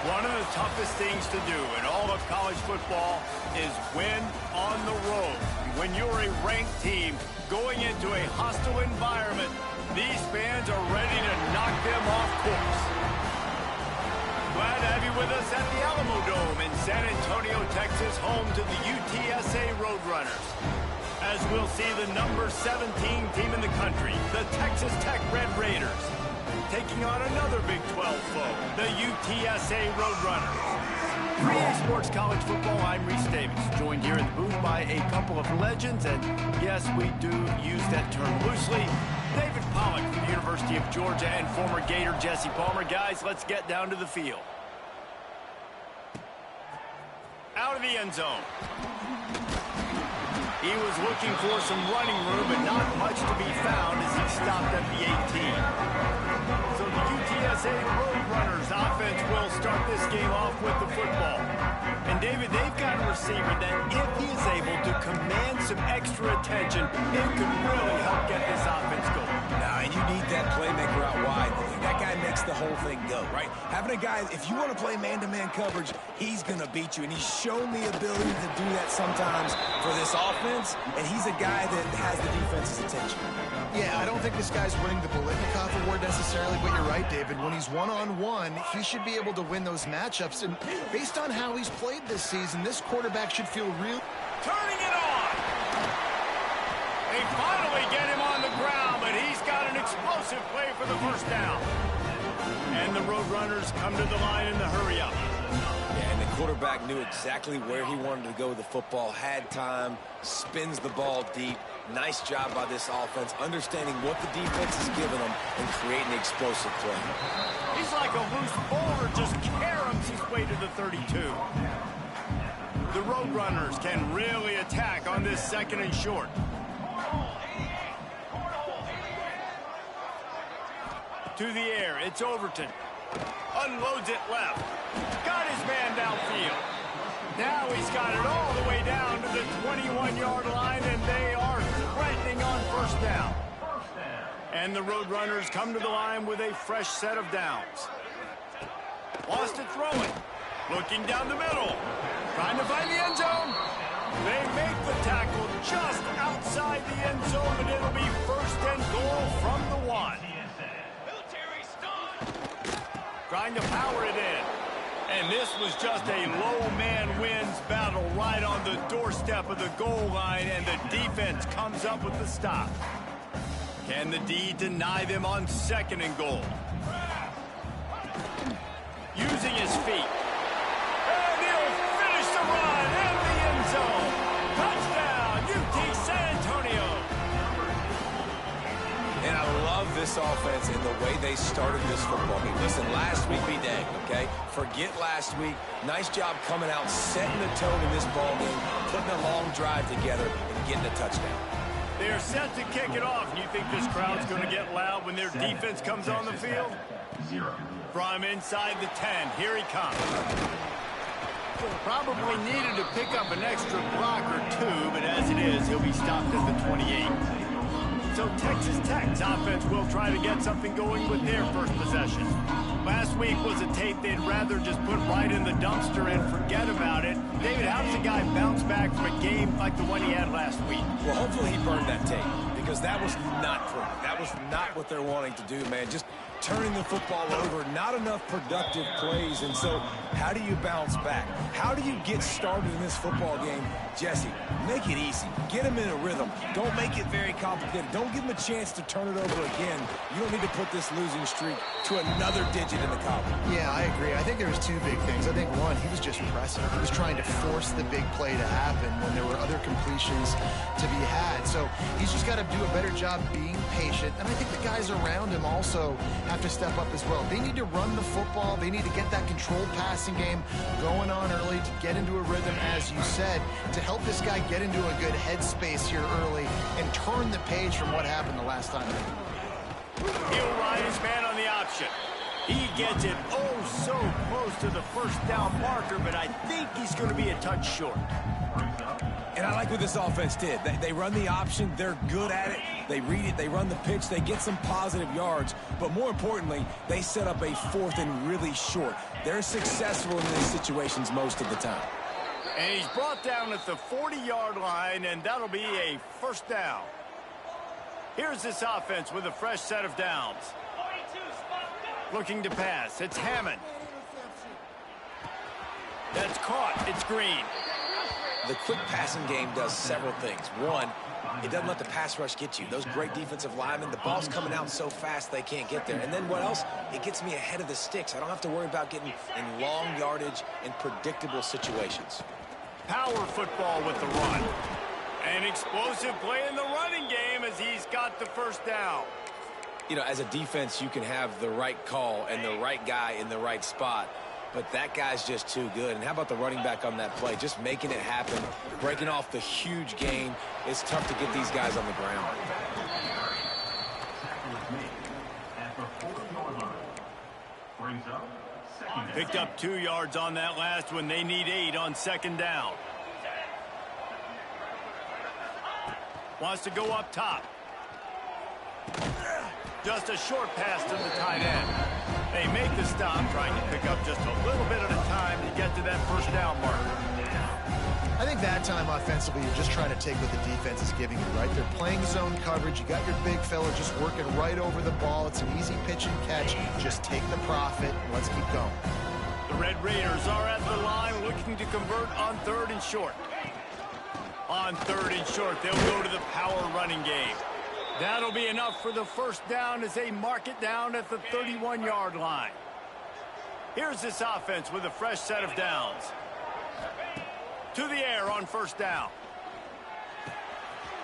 One of the toughest things to do in all of college football is win on the road. When you're a ranked team going into a hostile environment, these fans are ready to knock them off course. Glad to have you with us at the Alamo Dome in San Antonio, Texas, home to the UTSA Roadrunners. As we'll see the number 17 team in the country, the Texas Tech Red Raiders, taking on another Big 12 foe, the UTSA Roadrunners. 3A Sports College Football, I'm Reese Davis, joined here in the booth by a couple of legends, and yes, we do use that term loosely. David Pollack from the University of Georgia and former Gator Jesse Palmer. Guys, let's get down to the field. Out of the end zone. He was looking for some running room, but not much to be found as he stopped at the 18. So the UTSA Roadrunners offense will start this game off with the football. And David, they've got a receiver that if he is able to command some extra attention, it could really help get this offense going. Nah, and you need that playmaker out wide. That guy makes the whole thing go, right? Having a guy, if you want to play man-to-man coverage, he's going to beat you. And he's shown the ability to do that sometimes for this offense. And he's a guy that has the defense's attention. Yeah, I don't think this guy's winning the Biletnikoff Award necessarily, but you're right, David. When he's one-on-one, he should be able to win those matchups. And based on how he's played this season, this quarterback should feel real. Turning it on. They finally get him on the ground, but he's got an explosive play for the first down. And the Roadrunners come to the line in the hurry-up. Yeah, and the quarterback knew exactly where he wanted to go with the football, had time, spins the ball deep. Nice job by this offense, understanding what the defense is giving them and creating an explosive play. He's like a loose bowler, just caroms his way to the 32. The Roadrunners can really attack on this second and short. To the air, it's Overton. Unloads it left. Got his man downfield. Now he's got it all the way down to the 21-yard line, and they are threatening on first down. And the Roadrunners come to the line with a fresh set of downs. Lost it throwing. Looking down the middle. Trying to find the end zone. They make the tackle just outside the end zone, and it'll be first and goal from the 1. Trying to power it in. And this was just a low man wins battle right on the doorstep of the goal line, and the defense comes up with the stop. Can the D deny them on second and goal? Using his feet. And he'll finish the run in the end zone. Touchdown, UT San Antonio. And I love this offense and the way they started this football game. Listen, last week be dang, okay? Forget last week. Nice job coming out, setting the tone in this ball game, putting a long drive together, and getting a touchdown. They're set to kick it off. You think this crowd's going to get loud when their defense comes on the field? From inside the 10, here he comes. Probably needed to pick up an extra block or two, but as it is, he'll be stopped at the 28. So Texas Tech's offense will try to get something going with their first possession. Last week was a tape they'd rather just put right in the dumpster and forget about it. David, how does a guy bounce back from a game like the one he had last week? Well, hopefully he burned that tape, because that was not pretty. That was not what they're wanting to do, man. Just turning the football over, not enough productive plays. And so how do you bounce back? How do you get started in this football game? Jesse, make it easy. Get him in a rhythm. Don't make it very complicated. Don't give him a chance to turn it over again. You don't need to put this losing streak to another digit in the column. Yeah, I agree. I think there was two big things. I think, one, he was just pressing. He was trying to force the big play to happen when there were other completions to be had. So he's just got to do a better job being patient. And I think the guys around him also have to step up as well. They need to run the football. They need to get that controlled passing game going on early to get into a rhythm, as you said, to help this guy get into a good headspace here early and turn the page from what happened the last time. He'll ride his man on the option. He gets it oh so close to the first down marker, but I think he's going to be a touch short. And And I like what this offense did. They run the option. They're good at it. They read it. They run the pitch. They get some positive yards. But more importantly, they set up a 4th and really short. They're successful in these situations most of the time. And he's brought down at the 40-yard line, and that'll be a first down. Here's this offense with a fresh set of downs. Looking to pass. It's Hammond. That's caught. It's Green. The quick passing game does several things. One, it doesn't let the pass rush get you. Those great defensive linemen, the ball's coming out so fast they can't get there. And then what else? It gets me ahead of the sticks. I don't have to worry about getting in long yardage and predictable situations. Power football with the run. An explosive play in the running game as he's got the first down. You know, as a defense, you can have the right call and the right guy in the right spot. But that guy's just too good. And how about the running back on that play? Just making it happen, breaking off the huge gain. It's tough to get these guys on the ground. Picked up 2 yards on that last one. They need 8 on second down. Wants to go up top. Just a short pass to the tight end. They make the stop, trying to pick up just a little bit at a time to get to that first down mark. I think that time offensively, you're just trying to take what the defense is giving you, right? They're playing zone coverage. You got your big fella just working right over the ball. It's an easy pitch and catch. Just take the profit. Let's keep going. The Red Raiders are at the line looking to convert on 3rd and short. On 3rd and short, they'll go to the power running game. That'll be enough for the first down as they mark it down at the 31-yard line. Here's this offense with a fresh set of downs. To the air on first down.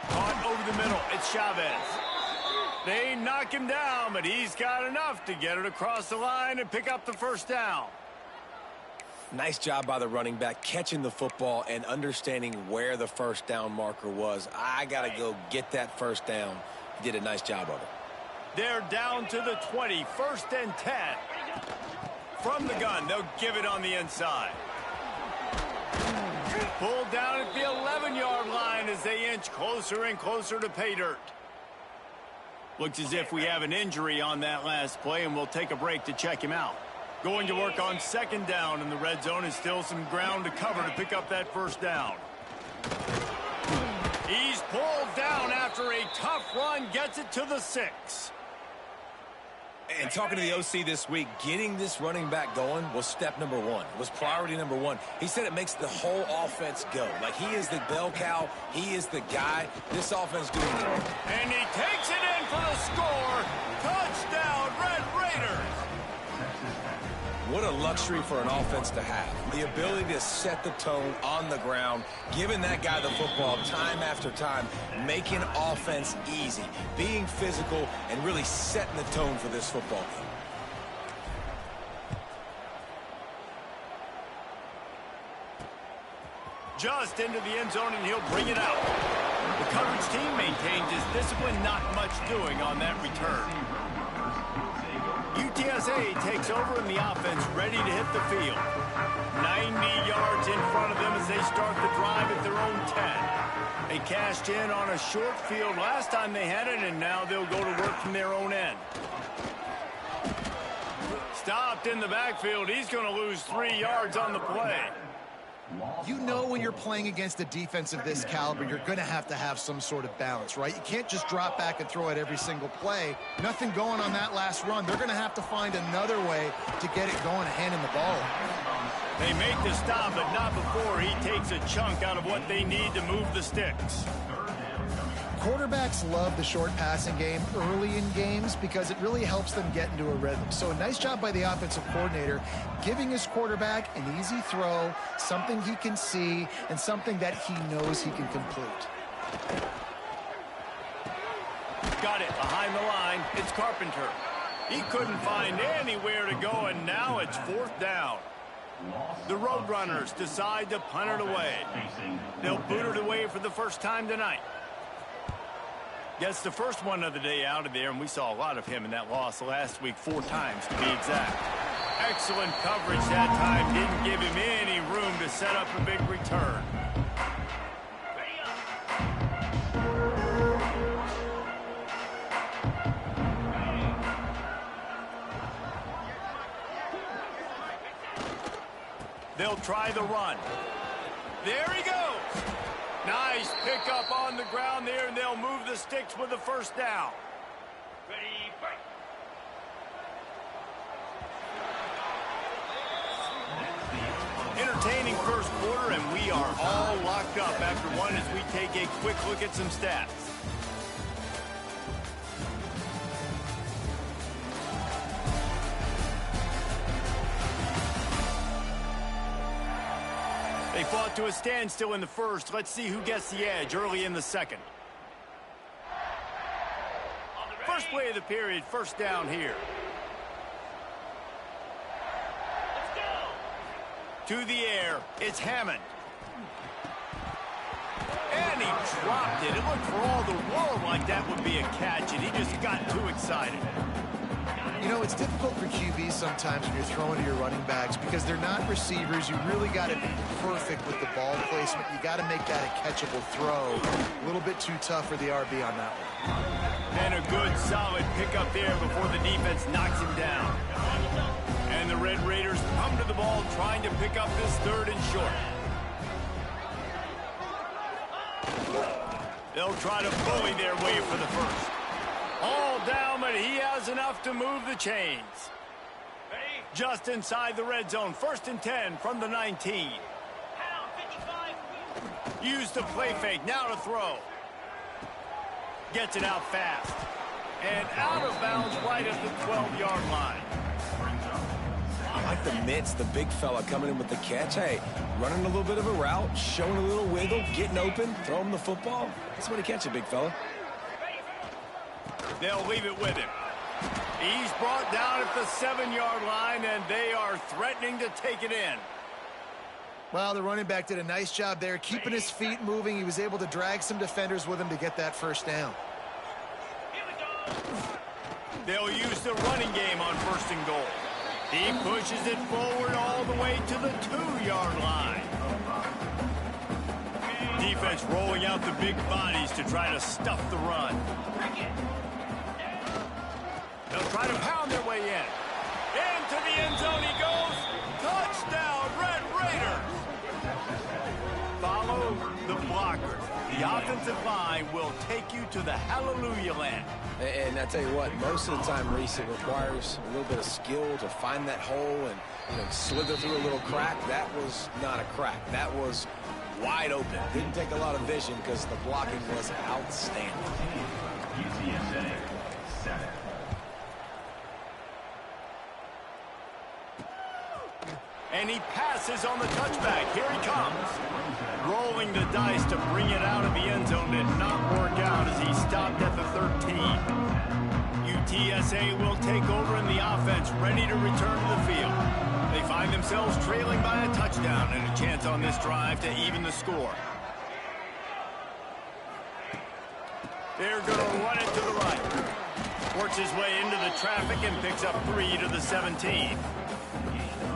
Caught over the middle. It's Chavez. They knock him down, but he's got enough to get it across the line and pick up the first down. Nice job by the running back catching the football and understanding where the first down marker was. I got to go get that first down. He did a nice job of it. They're down to the 20, 1st and 10. From the gun, they'll give it on the inside. Pulled down at the 11-yard line as they inch closer and closer to pay dirt. Looks as if we have an injury on that last play, and we'll take a break to check him out. Going to work on second down in the red zone, and still some ground to cover to pick up that first down. He's pulled down after a tough run, gets it to the 6. And talking to the OC this week, getting this running back going was step number 1. Was priority number 1. He said it makes the whole offense go. Like, he is the bell cow. He is the guy. This offense doing it. And he takes it in for the score. Touchdown, Red Raiders. What a luxury for an offense to have. The ability to set the tone on the ground, giving that guy the football time after time, making offense easy, being physical, and really setting the tone for this football game. Just into the end zone, and he'll bring it out. The coverage team maintains his discipline, not much doing on that return. UTSA takes over in the offense, ready to hit the field. 90 yards in front of them as they start the drive at their own 10. They cashed in on a short field last time they had it, and now they'll go to work from their own end. Stopped in the backfield. He's going to lose 3 yards on the play. You know when you're playing against a defense of this caliber, you're going to have some sort of balance, right? You can't just drop back and throw it every single play. Nothing going on that last run. They're going to have to find another way to get it going and handing the ball. They make the stop, but not before he takes a chunk out of what they need to move the sticks. Quarterbacks love the short passing game early in games because it really helps them get into a rhythm. So a nice job by the offensive coordinator giving his quarterback an easy throw, something he can see, and something that he knows he can complete. Got it behind the line. It's Carpenter. He couldn't find anywhere to go, and now it's 4th down. The Roadrunners decide to punt it away. They'll boot it away for the first time tonight. Gets the first one of the day out of there, and we saw a lot of him in that loss last week, 4 times to be exact. Excellent coverage that time. Didn't give him any room to set up a big return. They'll try the run. There he goes. Nice pickup on the ground there, and they'll move the sticks with the first down. Ready, fight. Entertaining first quarter, and we are all locked up after one as we take a quick look at some stats. They fought to a standstill in the first. Let's see who gets the edge early in the second. First play of the period, first down here. Let's go. To the air, it's Hammond. And he dropped it. It looked for all the world like that would be a catch, and he just got too excited. You know, it's difficult for QBs sometimes when you're throwing to your running backs because they're not receivers. You really got to be perfect with the ball placement. You got to make that a catchable throw. A little bit too tough for the RB on that one. And a good, solid pickup there before the defense knocks him down. And the Red Raiders come to the ball trying to pick up this third and short. They'll try to bully their way for the first. All down, but he has enough to move the chains. Just inside the red zone. First and 10 from the 19. Use the play fake. Now to throw. Gets it out fast. And out of bounds right at the 12-yard line. I like the mitts, the big fella coming in with the catch. Hey, running a little bit of a route, showing a little wiggle, getting open, throw him the football. That's the way to catch it, big fella. They'll leave it with him. He's brought down at the 7-yard line, and they are threatening to take it in. Well, the running back did a nice job there, keeping his feet moving. He was able to drag some defenders with him to get that first down. They'll use the running game on first and goal. He pushes it forward all the way to the 2-yard line. Defense rolling out the big bodies to try to stuff the run. They'll try to pound their way in. Into the end zone he goes. Touchdown, Red Raiders. Follow the blockers. The offensive line will take you to the hallelujah land. And I tell you what, most of the time, Reese, it requires a little bit of skill to find that hole and slither through a little crack. That was not a crack. That was wide open. Didn't take a lot of vision because the blocking was outstanding. UTSA 7. And he passes on the touchback. Here he comes. Rolling the dice to bring it out of the end zone did not work out as he stopped at the 13. UTSA will take over in the offense, ready to return to the field. They find themselves trailing by a touchdown and a chance on this drive to even the score. They're going to run it to the right. Works his way into the traffic and picks up 3 to the 17.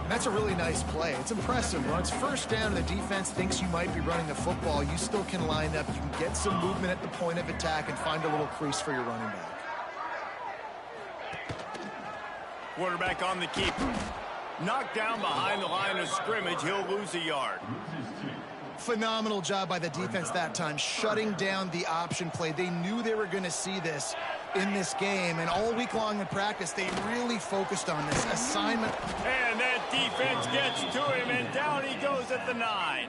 That's a really nice play. It's impressive. When it's first down and the defense thinks you might be running the football, you still can line up. You can get some movement at the point of attack and find a little crease for your running back. Quarterback on the keeper. Knocked down behind the line of scrimmage. He'll lose a yard. Phenomenal job by the defense that time, shutting down the option play. They knew they were going to see this in this game, and all week long in practice, they really focused on this assignment. And that defense gets to him, and down he goes at the 9.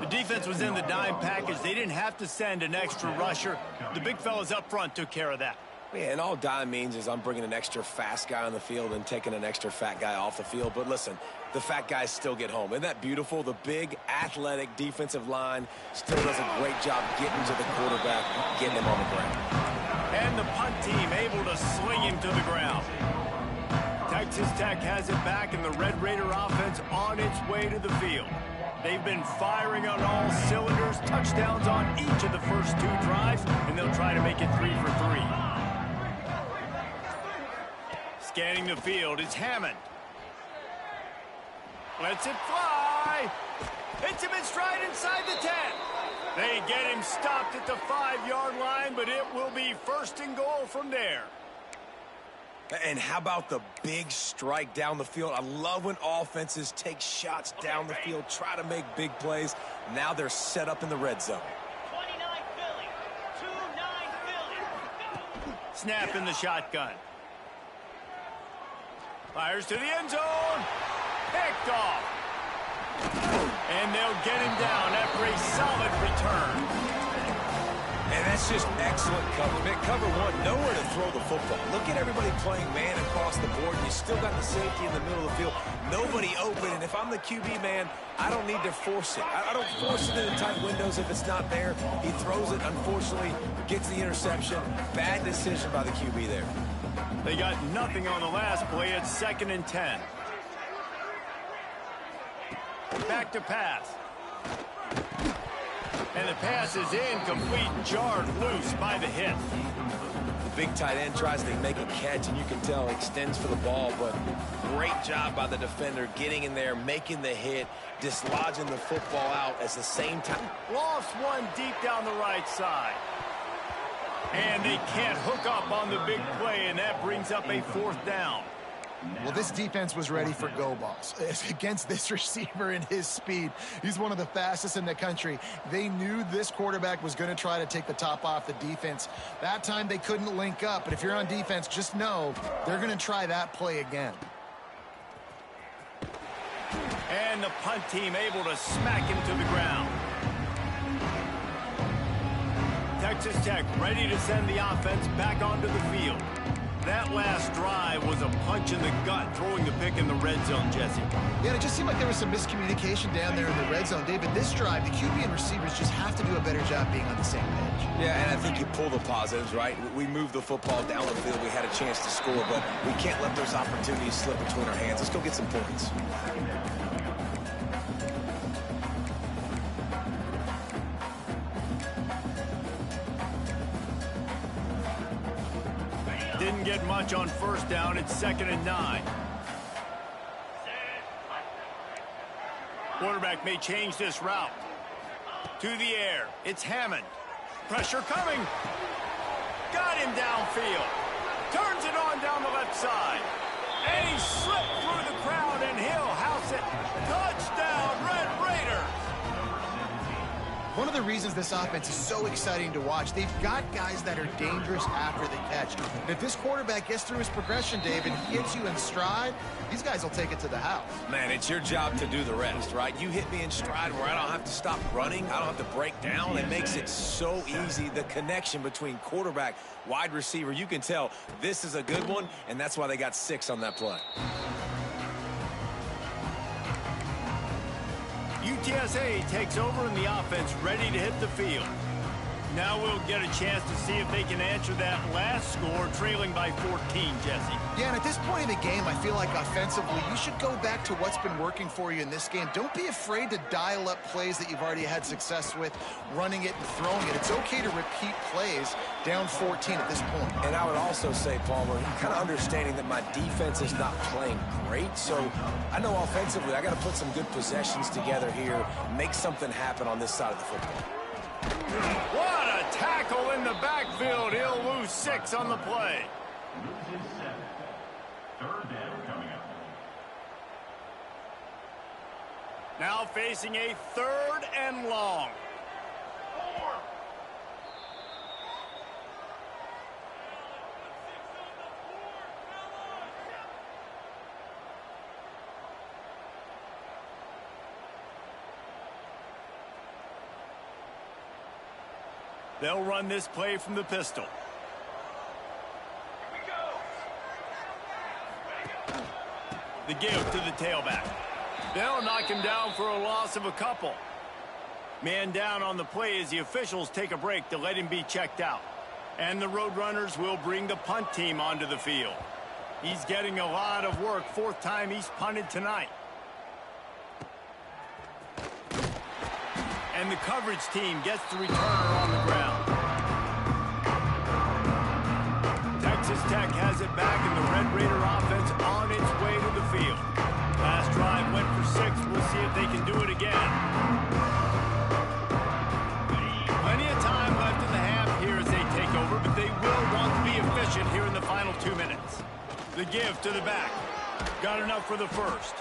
The defense was in the dime package. They didn't have to send an extra rusher. The big fellas up front took care of that. Yeah, and all dime means is I'm bringing an extra fast guy on the field and taking an extra fat guy off the field. But listen, the fat guys still get home. Isn't that beautiful? The big, athletic defensive line still does a great job getting to the quarterback, getting him on the ground. And the punt team able to sling him to the ground. Texas Tech has it back, and the Red Raider offense on its way to the field. They've been firing on all cylinders, touchdowns on each of the first 2 drives, and they'll try to make it 3 for 3. Scanning the field, it's Hammond. Lets it fly. Hits him in stride inside the 10. They get him stopped at the 5-yard line, but it will be first and goal from there. And how about the big strike down the field? I love when offenses take shots down the field, try to make big plays. Now they're set up in the red zone. 29 Philly. 2-9 Philly. Snap in the shotgun. Fires to the end zone. Picked off. And they'll get him down after a solid return. And that's just excellent cover. Man, cover one, nowhere to throw the football. Look at everybody playing man across the board, and you still got the safety in the middle of the field. Nobody open, and if I'm the QB, man, I don't need to force it. I don't force it into tight windows if it's not there. He throws it, unfortunately, gets the interception. Bad decision by the QB there. They got nothing on the last play. It's 2nd and 10. Back to pass. And the pass is incomplete, jarred loose by the hit. The big tight end tries to make a catch, and you can tell extends for the ball, but great job by the defender getting in there, making the hit, dislodging the football out at the same time. Lost one deep down the right side. And they can't hook up on the big play, and that brings up a 4th down. Well, this defense was ready for go balls. Against this receiver and his speed, he's one of the fastest in the country. They knew this quarterback was going to try to take the top off the defense. That time they couldn't link up, but if you're on defense, just know they're going to try that play again. And the punt team able to smack him to the ground. Texas Tech ready to send the offense back onto the field. That last drive was a punch in the gut, throwing the pick in the red zone, Jesse. Yeah, it just seemed like there was some miscommunication down there in the red zone. David, this drive, the QB and receivers just have to do a better job being on the same page. Yeah, and I think you pull the positives, right? We moved the football down the field. We had a chance to score, but we can't let those opportunities slip between our hands. Let's go get some points. Didn't get much on 1st down. It's 2nd and 9. Quarterback may change this route. To the air. It's Hammond. Pressure coming. Got him downfield. Turns it on down the left side. And he slipped through the crowd, and he'll house it. Touchdown, Red Raiders. One of the reasons this offense is so exciting to watch, they've got guys that are dangerous after the catch. And if this quarterback gets through his progression, David, he hits you in stride, these guys will take it to the house. Man, it's your job to do the rest, right? You hit me in stride where I don't have to stop running. I don't have to break down. It makes it so easy. The connection between quarterback, wide receiver, you can tell this is a good one, and that's why they got 6 on that play. UTSA takes over in the offense, ready to hit the field. Now we'll get a chance to see if they can answer that last score, trailing by 14, Jesse. Yeah, and at this point in the game, I feel like offensively, you should go back to what's been working for you in this game. Don't be afraid to dial up plays that you've already had success with, running it and throwing it. It's okay to repeat plays down 14 at this point. And I would also say, Palmer, kind of understanding that my defense is not playing great, so I know offensively I got to put some good possessions together here, make something happen on this side of the football. What a tackle in the backfield. He'll lose 6 on the play. Loses 7. 3rd down coming up. Now facing a 3rd and long. They'll run this play from the pistol. The give to the tailback. They'll knock him down for a loss of a couple. Man down on the play as the officials take a break to let him be checked out. And the Roadrunners will bring the punt team onto the field. He's getting a lot of work. 4th time he's punted tonight. And the coverage team gets the returner on the ground. Texas Tech has it back, and the Red Raider offense on its way to the field. Last drive went for 6. We'll see if they can do it again. Plenty of time left in the half here as they take over, but they will want to be efficient here in the final 2 minutes. The give to the back. Got enough for the first.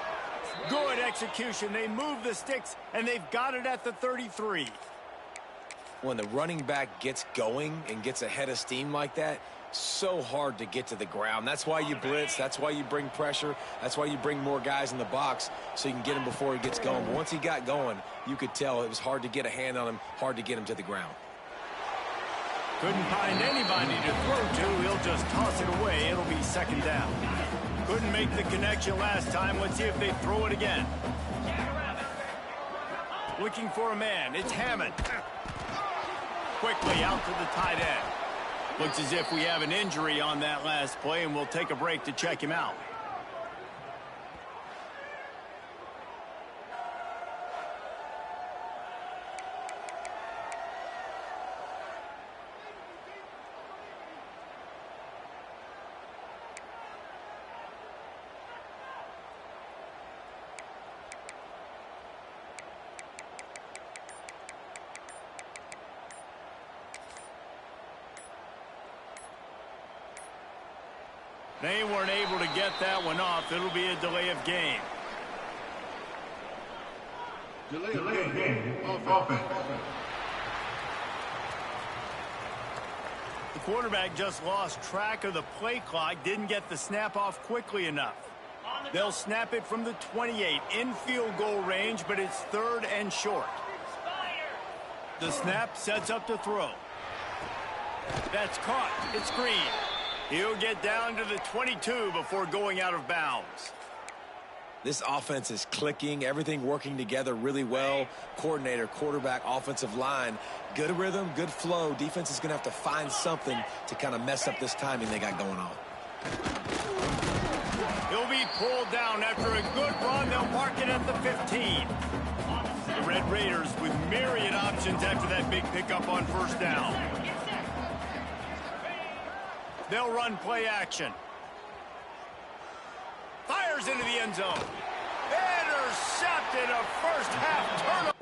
Good execution. They move the sticks, and they've got it at the 33. When the running back gets going and gets ahead of steam like that, so hard to get to the ground. That's why you blitz. That's why you bring pressure. That's why you bring more guys in the box so you can get him before he gets going. But once he got going, you could tell it was hard to get a hand on him, hard to get him to the ground. Couldn't find anybody to throw to. He'll just toss it away. It'll be second down. Couldn't make the connection last time. Let's see if they throw it again. Looking for a man. It's Hammond. Quickly out to the tight end. Looks as if we have an injury on that last play, and we'll take a break to check him out. They weren't able to get that one off. It'll be a delay of game. Delay of game. Offense. The quarterback just lost track of the play clock, didn't get the snap off quickly enough. They'll snap it from the 28 in field goal range, but it's 3rd and short. The snap sets up to throw. That's caught. It's Green. He'll get down to the 22 before going out of bounds. This offense is clicking, everything working together really well. Coordinator, quarterback, offensive line, good rhythm, good flow. Defense is going to have to find something to kind of mess up this timing they got going on. He'll be pulled down after a good run. They'll mark it at the 15. The Red Raiders with myriad options after that big pickup on first down. They'll run play action. Fires into the end zone. Intercepted, a first half turnover.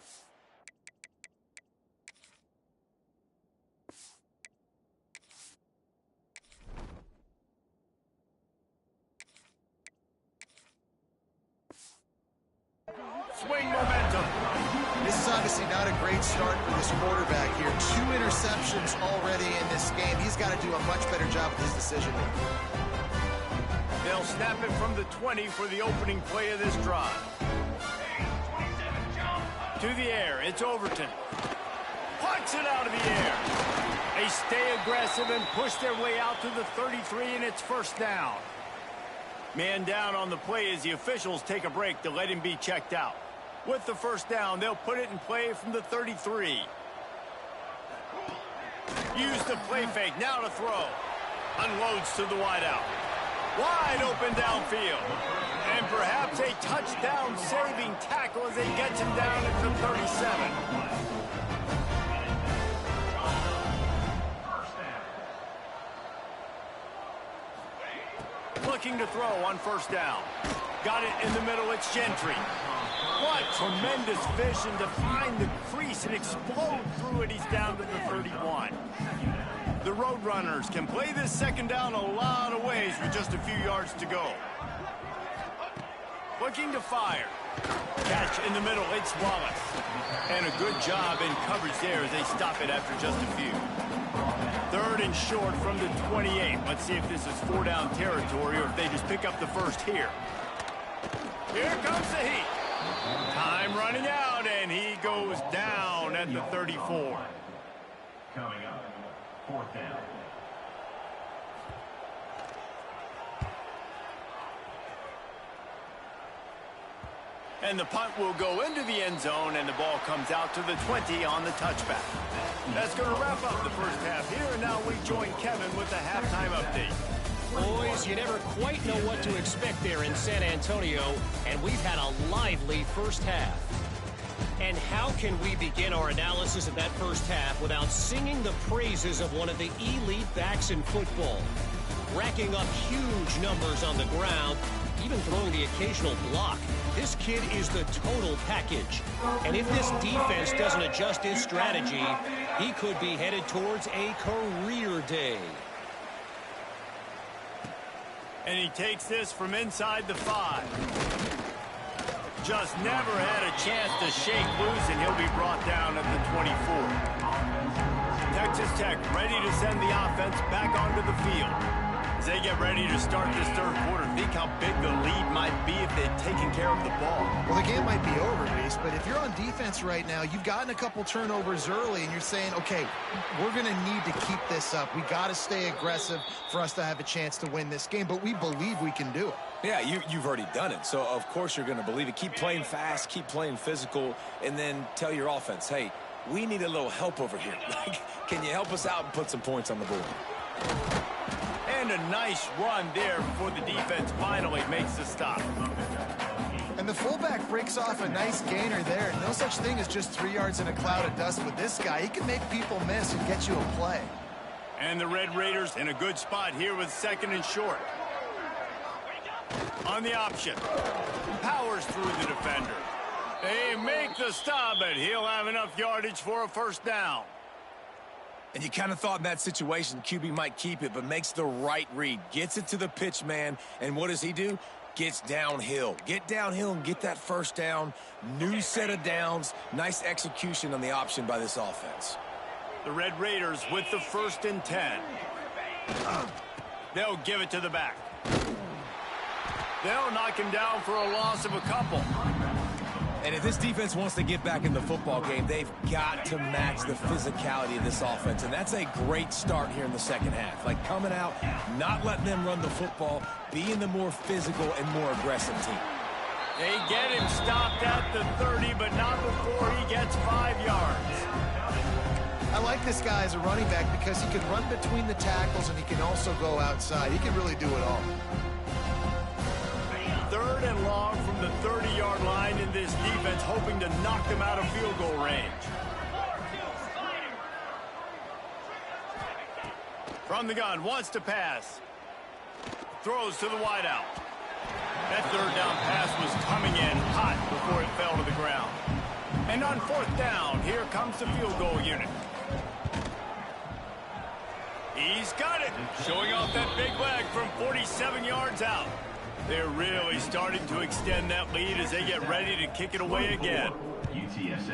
Swing momentum. This is obviously not a great start for this quarterback here. 2 interceptions already in this game. He's got to do a much better job with his decision-making. They'll snap it from the 20 for the opening play of this drive. To the air, it's Overton. Punts it out of the air. They stay aggressive and push their way out to the 33, and it's first down. Man down on the play as the officials take a break to let him be checked out. With the first down, they'll put it in play from the 33. Use the play fake, now to throw. Unloads to the wideout. Wide open downfield. And perhaps a touchdown-saving tackle as they get him down at the 37. Looking to throw on first down. Got it in the middle, it's Gentry. What tremendous vision to find the crease and explode through it. He's down to the 31. The Roadrunners can play this second down a lot of ways with just a few yards to go. Looking to fire. Catch in the middle, it's Wallace. And a good job in coverage there as they stop it after just a few. 3rd and short from the 28. Let's see if this is 4-down territory or if they just pick up the first here. Here comes the heat. Time running out, and he goes down at the 34. Coming up, 4th down. And the punt will go into the end zone, and the ball comes out to the 20 on the touchback. That's going to wrap up the first half here, and now we join Kevin with the halftime update. Boys, you never quite know what to expect there in San Antonio, and we've had a lively first half. And how can we begin our analysis of that first half without singing the praises of one of the elite backs in football? Racking up huge numbers on the ground, even throwing the occasional block. This kid is the total package. And if this defense doesn't adjust his strategy, he could be headed towards a career day. And he takes this from inside the 5. Just never had a chance to shake loose, and he'll be brought down at the 24. Texas Tech ready to send the offense back onto the field. As they get ready to start this third quarter, think how big the lead might be if they'd taken care of the ball. Well, the game might be over, Reese, but if you're on defense right now, you've gotten a couple turnovers early, and you're saying, okay, we're going to need to keep this up. We got to stay aggressive for us to have a chance to win this game, but we believe we can do it. Yeah, you've already done it, so of course you're going to believe it. Keep playing fast, keep playing physical, and then tell your offense, hey, we need a little help over here. Can you help us out and put some points on the board? And a nice run there before the defense finally makes the stop. And the fullback breaks off a nice gainer there. No such thing as just 3 yards in a cloud of dust with this guy. He can make people miss and get you a play. And the Red Raiders in a good spot here with 2nd and short. On the option. Powers through the defender. They make the stop, but he'll have enough yardage for a first down. And you kind of thought in that situation QB might keep it, but makes the right read. Gets it to the pitch man, and what does he do? Gets downhill. Get downhill and get that first down. New set of downs. Nice execution on the option by this offense. The Red Raiders with the 1st and 10. They'll give it to the back. They'll knock him down for a loss of a couple. And if this defense wants to get back in the football game, they've got to match the physicality of this offense. And that's a great start here in the second half. Like coming out, not letting them run the football, being the more physical and more aggressive team. They get him stopped at the 30, but not before he gets 5 yards. I like this guy as a running back because he can run between the tackles and he can also go outside. He can really do it all. 3rd and long from the 30-yard line in this defense, hoping to knock them out of field goal range. From the gun, wants to pass. Throws to the wideout. That 3rd down pass was coming in hot before it fell to the ground. And on 4th down, here comes the field goal unit. He's got it, showing off that big leg from 47 yards out. They're really starting to extend that lead as they get ready to kick it away again.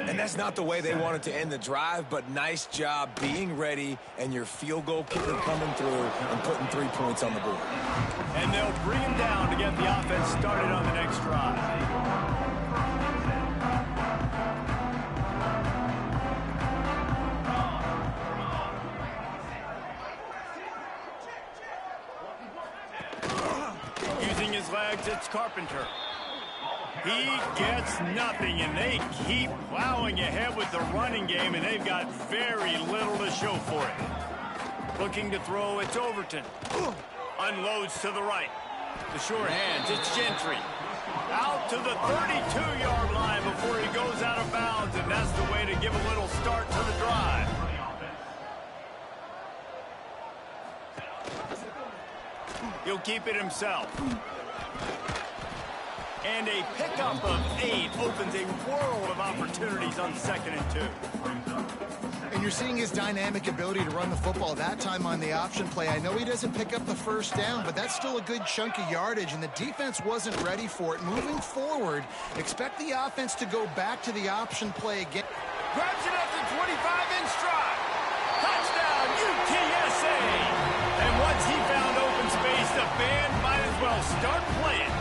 And that's not the way they wanted to end the drive, but nice job being ready and your field goal kicker coming through and putting 3 points on the board. And they'll bring him down to get the offense started on the next drive. Using his legs, it's Carpenter. He gets nothing, and they keep plowing ahead with the running game, and they've got very little to show for it. Looking to throw, it's Overton. Unloads to the right. The sure hands, it's Gentry. Out to the 32-yard line before he goes out of bounds, and that's the way to give a little start to the drive. He'll keep it himself. And a pickup of 8 opens a world of opportunities on 2nd and 2. And you're seeing his dynamic ability to run the football, that time on the option play. I know he doesn't pick up the first down, but that's still a good chunk of yardage, and the defense wasn't ready for it. Moving forward, expect the offense to go back to the option play again. Grabs it at the 25 in stride. Touchdown, UTSA! And once he found open space, the band might as well start playing.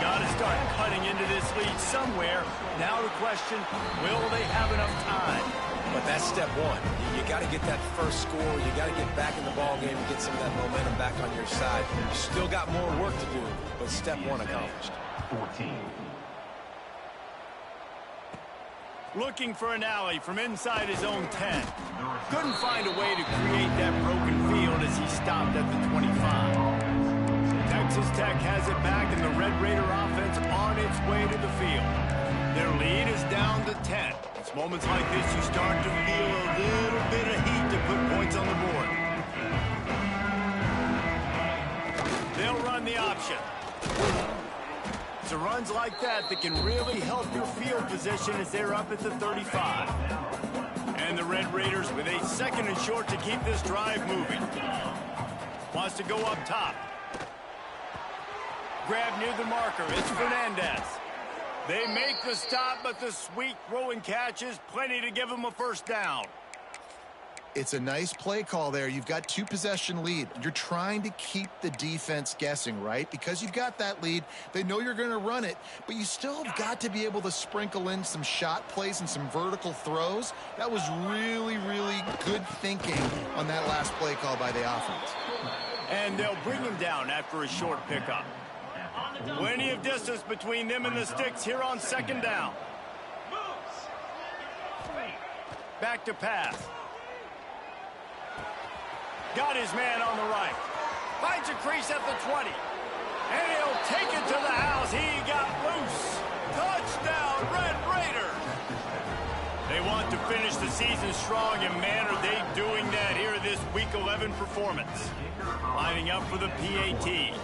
Got to start cutting into this lead somewhere. Now the question, will they have enough time? But that's step one. You got to get that first score. You got to get back in the ball game and get some of that momentum back on your side. You still got more work to do, but step one accomplished. 14. Looking for an alley from inside his own 10. Couldn't find a way to create that broken field as he stopped at the 25. Texas Tech has it back, and the Red Raider offense on its way to the field. Their lead is down to 10. It's moments like this you start to feel a little bit of heat to put points on the board. They'll run the option. It's the runs like that that can really help your field position as they're up at the 35. And the Red Raiders with a 2nd and short to keep this drive moving. Wants to go up top. grab near the marker. It's Fernandez. They make the stop, but the sweet throw and catch is plenty to give them a first down. It's a nice play call there. You've got 2-possession lead. You're trying to keep the defense guessing, right? Because you've got that lead. They know you're going to run it, but you still have got to be able to sprinkle in some shot plays and some vertical throws. That was really, really good thinking on that last play call by the offense. And they'll bring him down after a short pickup. Plenty of distance between them and the sticks here on second down. Back to pass. Got his man on the right. Finds a crease at the 20. And he'll take it to the house. He got loose. Touchdown, Red Raider. They want to finish the season strong, and man, are they doing that here this Week 11 performance. Lining up for the PAT.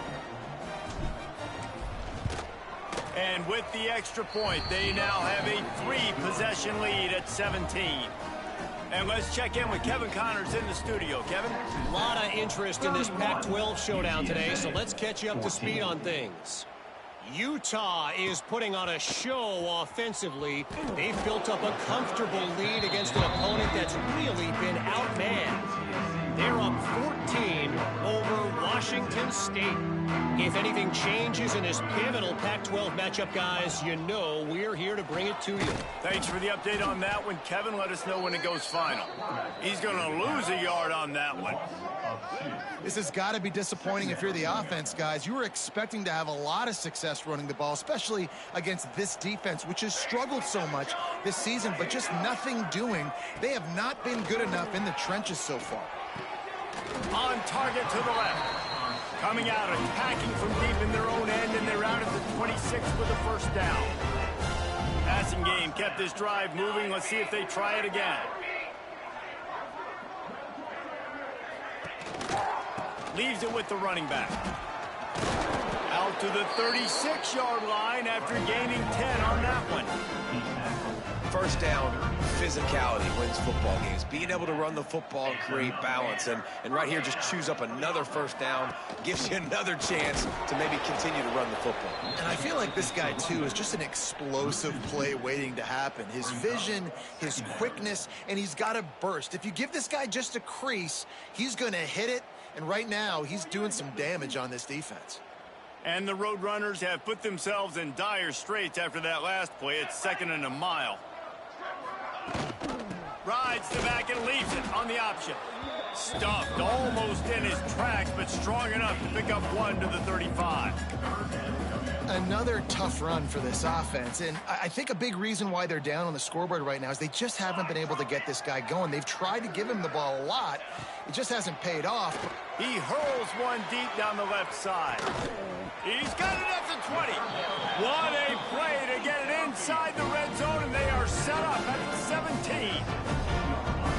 And with the extra point, they now have a 3-possession lead at 17. And let's check in with Kevin Connors in the studio. Kevin? A lot of interest in this Pac-12 showdown today, so let's catch you up to speed on things. Utah is putting on a show offensively. They've built up a comfortable lead against an opponent that's really been outmanned. They're up 14 over Washington State. If anything changes in this pivotal Pac-12 matchup, guys, you know we're here to bring it to you. Thanks for the update on that one, Kevin. Let us know when it goes final. He's going to lose a yard on that one. This has got to be disappointing if you're the offense, guys. You were expecting to have a lot of success running the ball, especially against this defense, which has struggled so much this season, but just nothing doing. They have not been good enough in the trenches so far. On target to the left. Coming out, attacking from deep in their own end, and they're out at the 26 with a first down. Passing game kept this drive moving. Let's see if they try it again. Leaves it with the running back. Out to the 36-yard line after gaining 10 on that one. First down, physicality wins football games. Being able to run the football and create balance. And right here, just choose up another first down. Gives you another chance to maybe continue to run the football. And I feel like this guy, too, is just an explosive play waiting to happen. His vision, his quickness, and he's got a burst. If you give this guy just a crease, he's going to hit it. And right now, he's doing some damage on this defense. And the Roadrunners have put themselves in dire straits after that last play. It's 2nd and a mile. Rides the back and leaves it on the option. Stuffed almost in his tracks, but strong enough to pick up 1 to the 35. Another tough run for this offense, and I think a big reason why they're down on the scoreboard right now is they just haven't been able to get this guy going. They've tried to give him the ball a lot. It just hasn't paid off. He hurls one deep down the left side. He's got it at the 20. What a play to get it inside the red zone, and they are set up at the 17.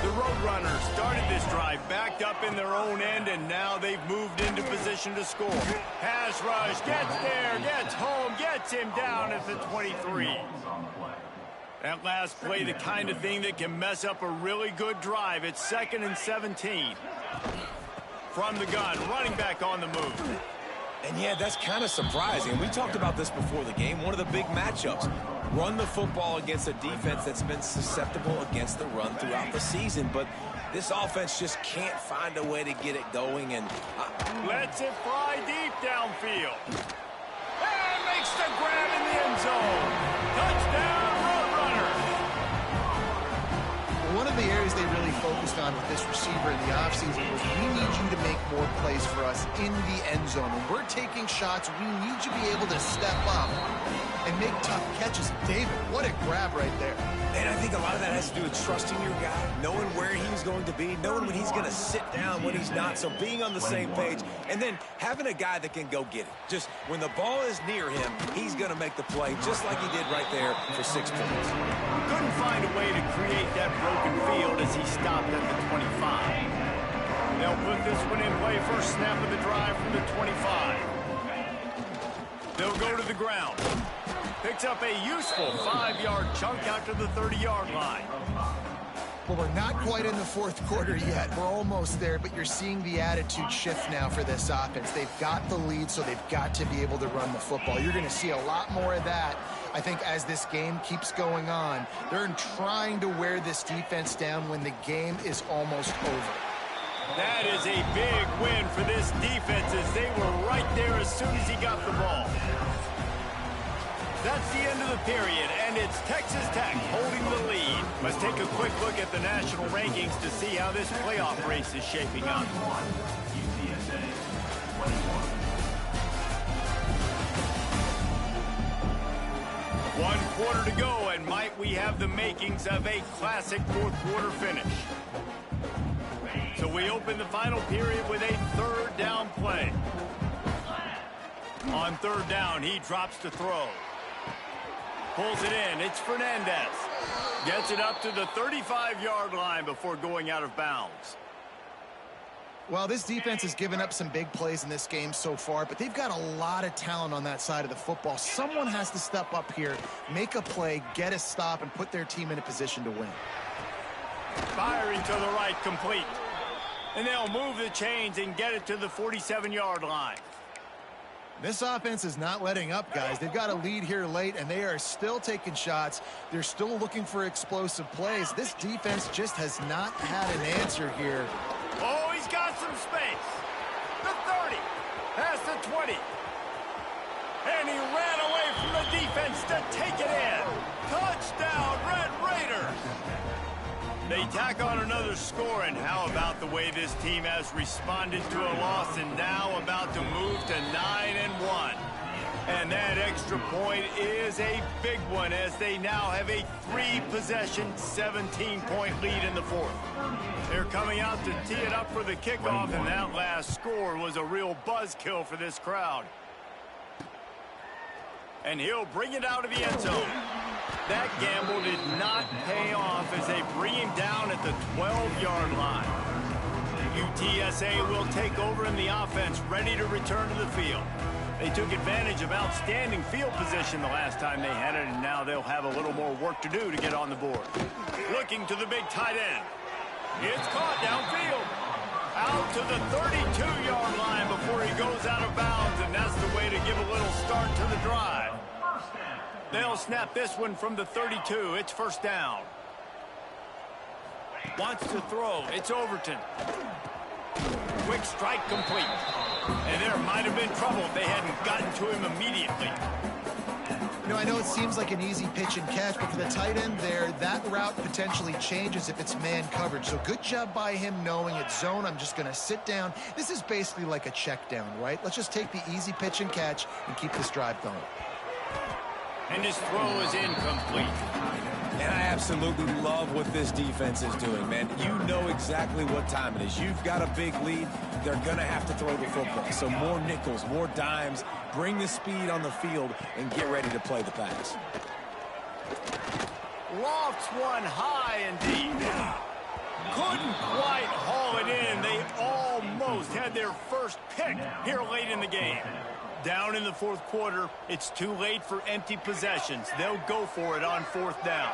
The Roadrunners started this drive backed up in their own end, and now they've moved into position to score. Pass rush, gets there, gets home, gets him down at the 23. That last play, the kind of thing that can mess up a really good drive. It's 2nd and 17. From the gun, running back on the move. And yeah, that's kind of surprising. We talked about this before the game. One of the big matchups. Run the football against a defense that's been susceptible against the run throughout the season. But this offense just can't find a way to get it going. And lets it fly deep downfield. And makes the grab in the end zone. Touchdown, Roadrunners. One of the areas they really focused on with this receiver in the offseason was we need you to make more plays for us in the end zone. When we're taking shots, we need you to be able to step up and make tough catches. David, what a grab right there. And I think a lot of that has to do with trusting your guy, knowing where he's going to be, knowing when he's going to sit down, when he's not. So being on the same page, and then having a guy that can go get it. Just when the ball is near him, he's going to make the play, just like he did right there for 6 points. Couldn't find a way to create that broken field as he stopped at the 25. They'll put this one in play, first snap of the drive from the 25. They'll go to the ground. Picks up a useful 5-yard chunk out to the 30-yard line. Well, we're not quite in the fourth quarter yet. We're almost there, but you're seeing the attitude shift now for this offense. They've got the lead, so they've got to be able to run the football. You're going to see a lot more of that, I think, as this game keeps going on. They're trying to wear this defense down when the game is almost over. That is a big win for this defense as they were right there as soon as he got the ball. That's the end of the period, and it's Texas Tech holding the lead. Let's take a quick look at the national rankings to see how this playoff race is shaping up. UTSA 21. 1 quarter to go, and might we have the makings of a classic fourth quarter finish. So we open the final period with a third down play. On third down, he drops to throw. Pulls it in. It's Fernandez. Gets it up to the 35-yard line before going out of bounds. Well, this defense has given up some big plays in this game so far, but they've got a lot of talent on that side of the football. Someone has to step up here, make a play, get a stop, and put their team in a position to win. Firing to the right, complete. And they'll move the chains and get it to the 47-yard line. This offense is not letting up, guys. They've got a lead here late, and they are still taking shots. They're still looking for explosive plays. This defense just has not had an answer here. Oh, he's got some space. The 30, past the 20. And he ran away from the defense to take it in. Touchdown, Red Raiders. They tack on another score, and how about the way this team has responded to a loss and now about to move to 9-1. And that extra point is a big one as they now have a 3-possession, 17-point lead in the fourth. They're coming out to tee it up for the kickoff, and that last score was a real buzzkill for this crowd. And he'll bring it out of the end zone. That gamble did not pay off as they bring him down at the 12-yard line. UTSA will take over in the offense, ready to return to the field. They took advantage of outstanding field position the last time they had it, and now they'll have a little more work to do to get on the board. Looking to the big tight end. It's caught downfield. Out to the 32-yard line before he goes out of bounds, and that's the way to give a little start to the drive. They'll snap this one from the 32. It's first down. Wants to throw. It's Overton. Quick strike complete. And there might have been trouble if they hadn't gotten to him immediately. You know, I know it seems like an easy pitch and catch, but for the tight end there, that route potentially changes if it's man coverage. So good job by him knowing it's zone. I'm just going to sit down. This is basically like a check down, right? Let's just take the easy pitch and catch and keep this drive going. And his throw is incomplete. And I absolutely love what this defense is doing, man. You know exactly what time it is. You've got a big lead. They're going to have to throw the football. So more nickels, more dimes. Bring the speed on the field and get ready to play the pass. Lofts one high indeed. Couldn't quite haul it in. They almost had their first pick here late in the game. Down in the fourth quarter, it's too late for empty possessions. They'll go for it on fourth down.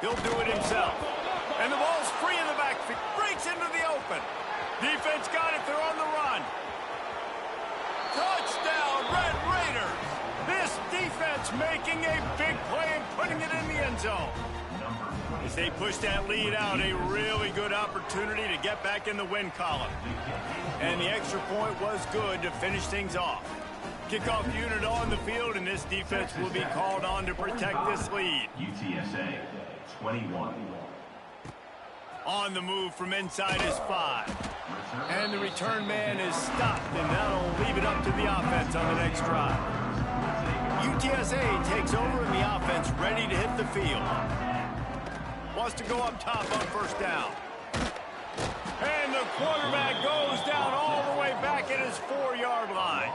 He'll do it himself. And the ball's free in the backfield. Breaks into the open. Defense got it. They're on the run. Touchdown, Red Raiders. This defense making a big play and putting it in the end zone. As they push that lead out, a really good opportunity to get back in the win column. And the extra point was good to finish things off. Kickoff unit on the field, and this defense will be called on to protect this lead. UTSA 21. On the move from inside is 5. And the return man is stopped, and that'll leave it up to the offense on the next drive. UTSA takes over in the offense, ready to hit the field. Wants to go up top on first down. And the quarterback goes down all the way back at his 4-yard line.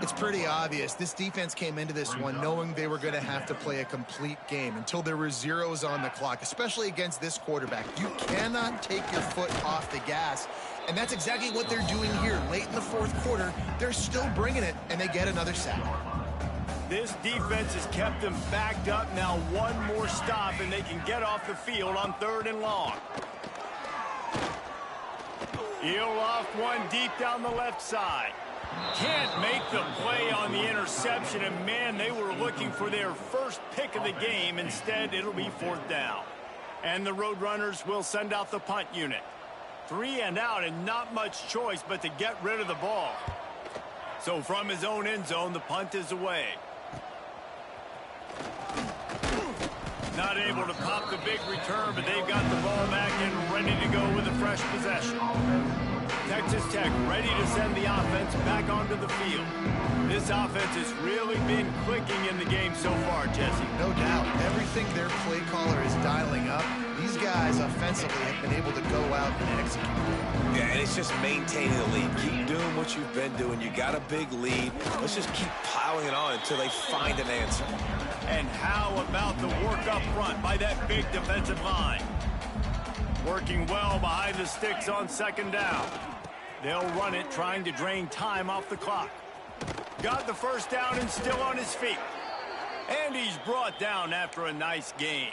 It's pretty obvious. This defense came into this one knowing they were going to have to play a complete game until there were zeros on the clock, especially against this quarterback. You cannot take your foot off the gas, and that's exactly what they're doing here. Late in the fourth quarter, they're still bringing it, and they get another sack. This defense has kept them backed up. Now one more stop, and they can get off the field on 3rd and long. He'll off one deep down the left side. Can't make the play on the interception, and man, they were looking for their first pick of the game. Instead, it'll be 4th down. And the Roadrunners will send out the punt unit. 3 and out, and not much choice but to get rid of the ball. So from his own end zone, the punt is away. Not able to pop the big return, but they've got the ball back and ready to go with a fresh possession. Texas Tech ready to send the offense back onto the field. This offense has really been clicking in the game so far, Jesse. No doubt. Everything their play caller is dialing up, these guys offensively have been able to go out and execute. Yeah, and it's just maintaining the lead. Keep doing what you've been doing. You got a big lead. Let's just keep piling it on until they find an answer. And how about the work up front by that big defensive line? Working well behind the sticks on 2nd down. They'll run it, trying to drain time off the clock. Got the first down and still on his feet. And he's brought down after a nice gain.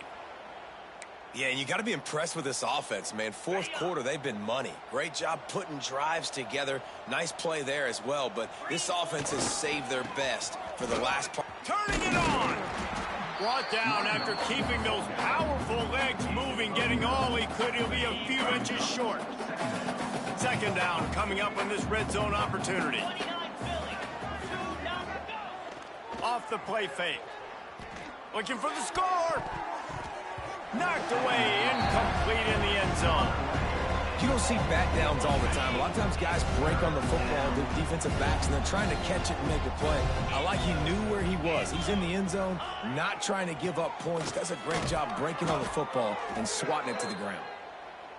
Yeah, and you got to be impressed with this offense, man. 4th quarter, they've been money. Great job putting drives together. Nice play there as well, but this offense has saved their best for the last part. Turning it on! Brought down after keeping those powerful legs moving, getting all he could. He'll be a few inches short. 2nd down coming up on this red zone opportunity. Off the play fake. Looking for the score! Knocked away, incomplete in the end zone. You don't see bat downs all the time. A lot of times guys break on the football, the defensive backs, and they're trying to catch it and make a play. I like he knew where he was. He's in the end zone, not trying to give up points. Does a great job breaking on the football and swatting it to the ground.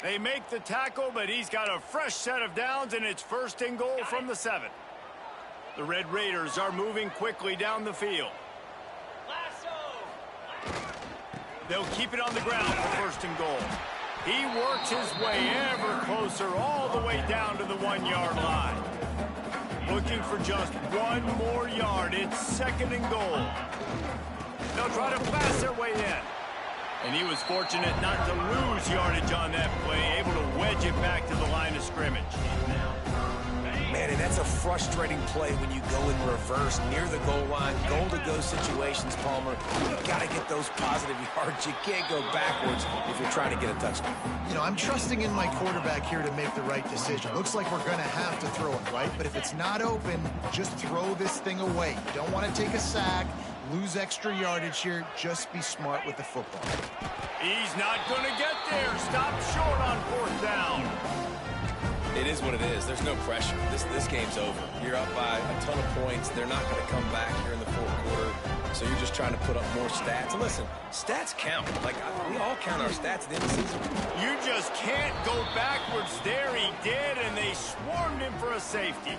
They make the tackle, but he's got a fresh set of downs, and it's 1st and goal from the 7. The Red Raiders are moving quickly down the field. They'll keep it on the ground for 1st and goal. He works his way ever closer all the way down to the 1-yard line. Looking for just one more yard. It's 2nd and goal. They'll try to pass their way in. And he was fortunate not to lose yardage on that play, able to wedge it back to the line of scrimmage. Man, and that's a frustrating play when you go in reverse near the goal line, goal-to-go situations, Palmer. You've got to get those positive yards. You can't go backwards if you're trying to get a touchdown. You know, I'm trusting in my quarterback here to make the right decision. Looks like we're going to have to throw it, right? But if it's not open, just throw this thing away. You don't want to take a sack, lose extra yardage here. Just be smart with the football. He's not going to get there. Stop short on 4th down. It is what it is. There's no pressure. This game's over. You're up by a ton of points. They're not going to come back here in the 4th quarter. So you're just trying to put up more stats. And listen, stats count. Like, we all count our stats at the end of the season. You just can't go backwards there. He did, and they swarmed him for a safety.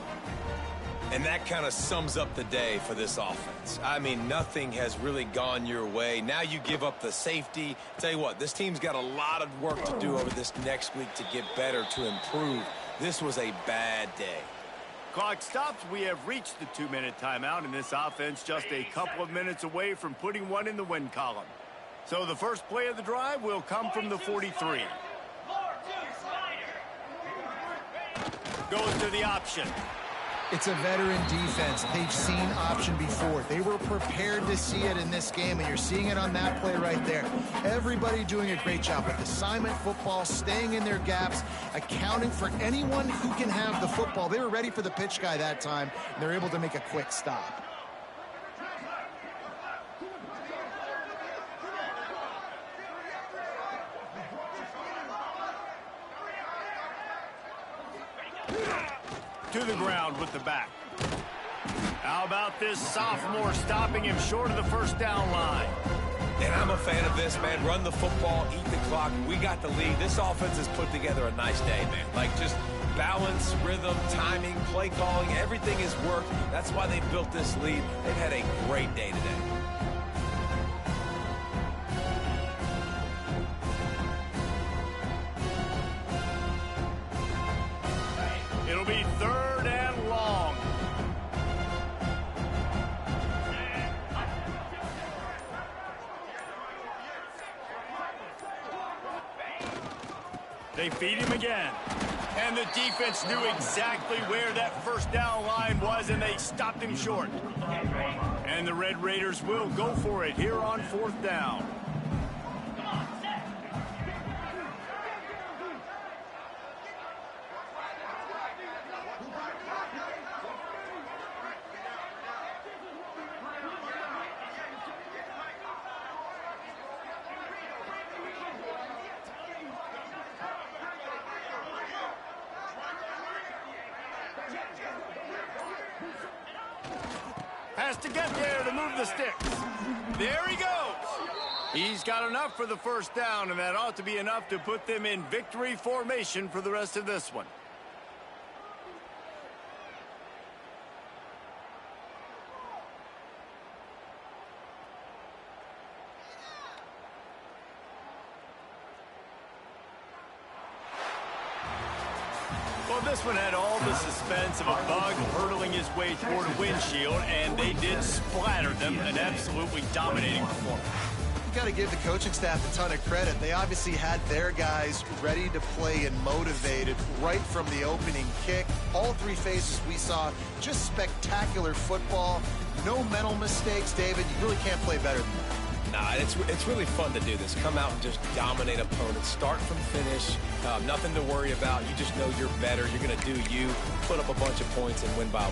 And that kind of sums up the day for this offense. I mean, nothing has really gone your way. Now you give up the safety. Tell you what, this team's got a lot of work to do over this next week to get better, to improve. This was a bad day. Clock stops. We have reached the 2-minute timeout, and this offense just a couple of minutes away from putting one in the win column. So the first play of the drive will come from the 43. Goes to the option. It's a veteran defense. They've seen option before. They were prepared to see it in this game, and you're seeing it on that play right there. Everybody doing a great job with assignment football, staying in their gaps, accounting for anyone who can have the football. They were ready for the pitch guy that time, and they're able to make a quick stop. To the ground with the back. How about this sophomore stopping him short of the 1st down line? And I'm a fan of this, man. Run the football, eat the clock. We got the lead. This offense has put together a nice day, man. Like, just balance, rhythm, timing, play calling, everything has worked. That's why they built this lead. They've had a great day today. It'll be 3rd and long. They feed him again. And the defense knew exactly where that first down line was, and they stopped him short. And the Red Raiders will go for it here on 4th down. Has to get there to move the sticks. There he goes. He's got enough for the first down, and that ought to be enough to put them in victory formation for the rest of this one. Well, this one had all the suspense of a bug hurtling his way toward a windshield, and they did splatter them, an absolutely dominating performance. You got to give the coaching staff a ton of credit. They obviously had their guys ready to play and motivated right from the opening kick. All three phases we saw, just spectacular football. No mental mistakes, David. You really can't play better than that. Nah, it's really fun to do this. Come out and just dominate opponents. Start from finish. Nothing to worry about. You just know you're better. You're going to do you, put up a bunch of points, and win by